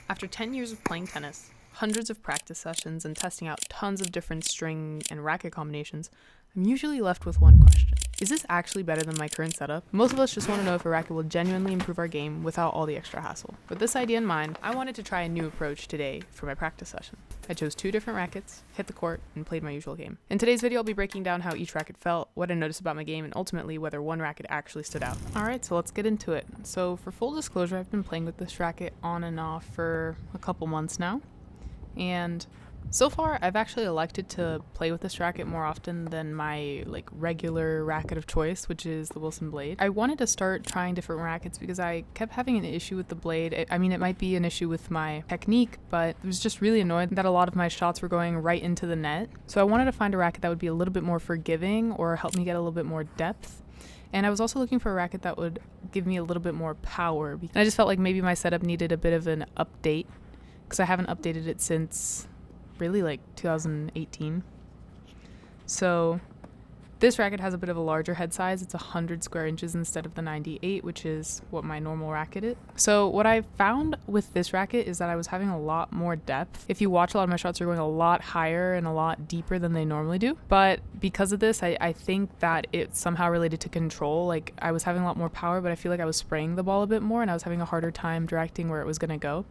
After 10 years of playing tennis, hundreds of practice sessions, and testing out tons of different string and racket combinations, I'm usually left with one question. Is this actually better than my current setup? Most of us just want to know if a racket will genuinely improve our game without all the extra hassle. With this idea in mind, I wanted to try a new approach today for my practice session. I chose 2 different rackets, hit the court, and played my usual game. In today's video, I'll be breaking down how each racket felt, what I noticed about my game, and ultimately whether one racket actually stood out. Alright, so let's get into it. So for full disclosure, I've been playing with this racket on and off for a couple months now. And so far, I've actually elected to play with this racket more often than my regular racket of choice, which is the Wilson blade. I wanted to start trying different rackets because I kept having an issue with the blade. I mean, it might be an issue with my technique, but I was just really annoyed that a lot of my shots were going right into the net. So I wanted to find a racket that would be a little bit more forgiving or help me get a little bit more depth. And I was also looking for a racket that would give me a little bit more power. And I just felt like maybe my setup needed a bit of an update because I haven't updated it since really 2018. So this racket has a bit of a larger head size. It's 100 square inches instead of the 98, which is what my normal racket is. So what I found with this racket is that I was having a lot more depth. If you watch, a lot of my shots are going a lot higher and a lot deeper than they normally do. But because of this, I think that it's somehow related to control. I was having a lot more power, but I feel like I was spraying the ball a bit more and I was having a harder time directing where it was going to go.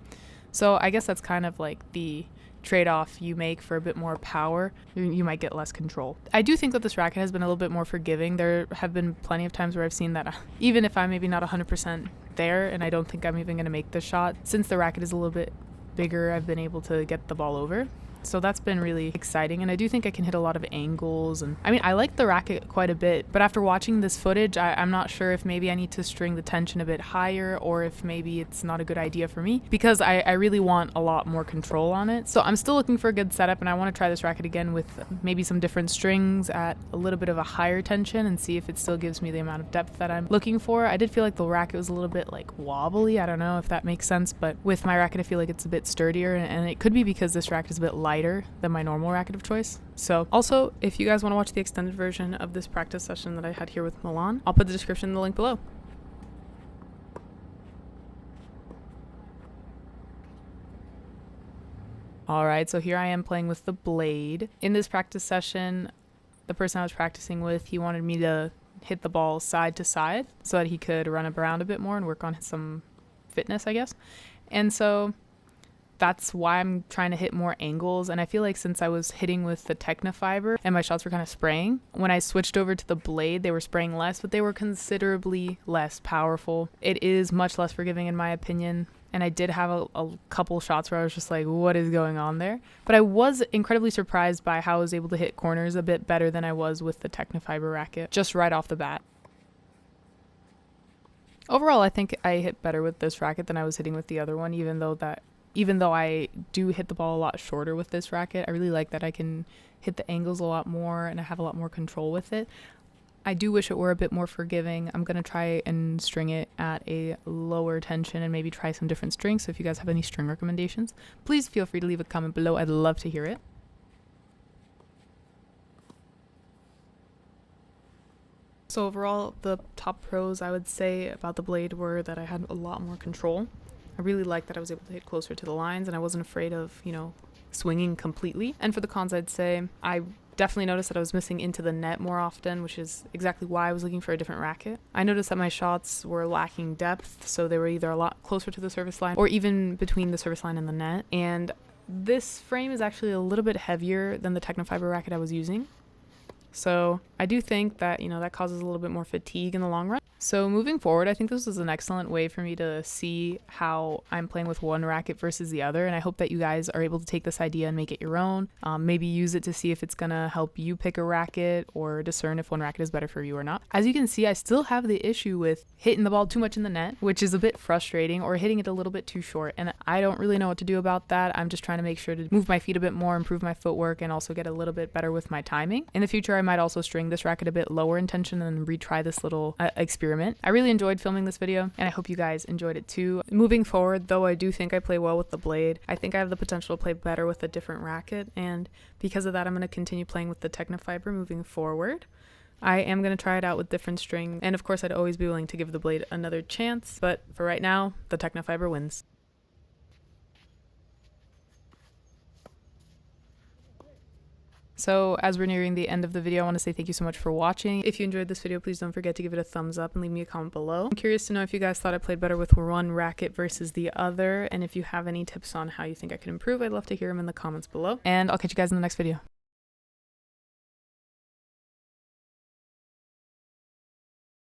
So I guess that's kind of the trade-off you make for a bit more power. You might get less control. I do think that this racket has been a little bit more forgiving. There have been plenty of times where I've seen that even if I'm maybe not 100% there and I don't think I'm even going to make the shot, since the racket is a little bit bigger, I've been able to get the ball over. So that's been really exciting, and I do think I can hit a lot of angles. And I mean, I like the racket quite a bit, but after watching this footage, I'm not sure if maybe I need to string the tension a bit higher or if maybe it's not a good idea for me because I really want a lot more control on it. So I'm still looking for a good setup, and I want to try this racket again with maybe some different strings at a little bit of a higher tension and see if it still gives me the amount of depth that I'm looking for. I did feel like the racket was a little bit wobbly. I don't know if that makes sense, but with my racket, I feel like it's a bit sturdier, and it could be because this racket is a bit lighter than my normal racket of choice. So also, if you guys want to watch the extended version of this practice session that I had here with Milan, I'll put the description in the link below. Alright, so here I am playing with the blade. In this practice session, the person I was practicing with, he wanted me to hit the ball side to side so that he could run around a bit more and work on some fitness, I guess. And so that's why I'm trying to hit more angles. And I feel like since I was hitting with the Technifibre and my shots were kind of spraying, when I switched over to the blade, they were spraying less, but they were considerably less powerful. It is much less forgiving in my opinion. And I did have a couple shots where I was just like, what is going on there? But I was incredibly surprised by how I was able to hit corners a bit better than I was with the Technifibre racket, just right off the bat. Overall, I think I hit better with this racket than I was hitting with the other one, even though I do hit the ball a lot shorter with this racket. I really like that I can hit the angles a lot more and I have a lot more control with it. I do wish it were a bit more forgiving. I'm going to try and string it at a lower tension and maybe try some different strings. So if you guys have any string recommendations, please feel free to leave a comment below. I'd love to hear it. So overall, the top pros I would say about the blade were that I had a lot more control. I really liked that I was able to hit closer to the lines and I wasn't afraid of, swinging completely. And for the cons, I'd say I definitely noticed that I was missing into the net more often, which is exactly why I was looking for a different racket. I noticed that my shots were lacking depth, so they were either a lot closer to the service line or even between the service line and the net. And this frame is actually a little bit heavier than the Technifibre racket I was using. So I do think that, that causes a little bit more fatigue in the long run. So moving forward, I think this is an excellent way for me to see how I'm playing with one racket versus the other. And I hope that you guys are able to take this idea and make it your own. Maybe use it to see if it's going to help you pick a racket or discern if one racket is better for you or not. As you can see, I still have the issue with hitting the ball too much in the net, which is a bit frustrating, or hitting it a little bit too short. And I don't really know what to do about that. I'm just trying to make sure to move my feet a bit more, improve my footwork, and also get a little bit better with my timing. In the future, I might also string this racket a bit lower in tension and retry this little experiment. I really enjoyed filming this video, and I hope you guys enjoyed it too. Moving forward, though, I do think I play well with the blade. I think I have the potential to play better with a different racket, and because of that, I'm going to continue playing with the Technifibre moving forward. I am going to try it out with different strings, and of course, I'd always be willing to give the blade another chance, but for right now, the Technifibre wins. So as we're nearing the end of the video, I want to say thank you so much for watching. If you enjoyed this video, please don't forget to give it a thumbs up and leave me a comment below. I'm curious to know if you guys thought I played better with one racket versus the other, and if you have any tips on how you think I could improve, I'd love to hear them in the comments below. And I'll catch you guys in the next video.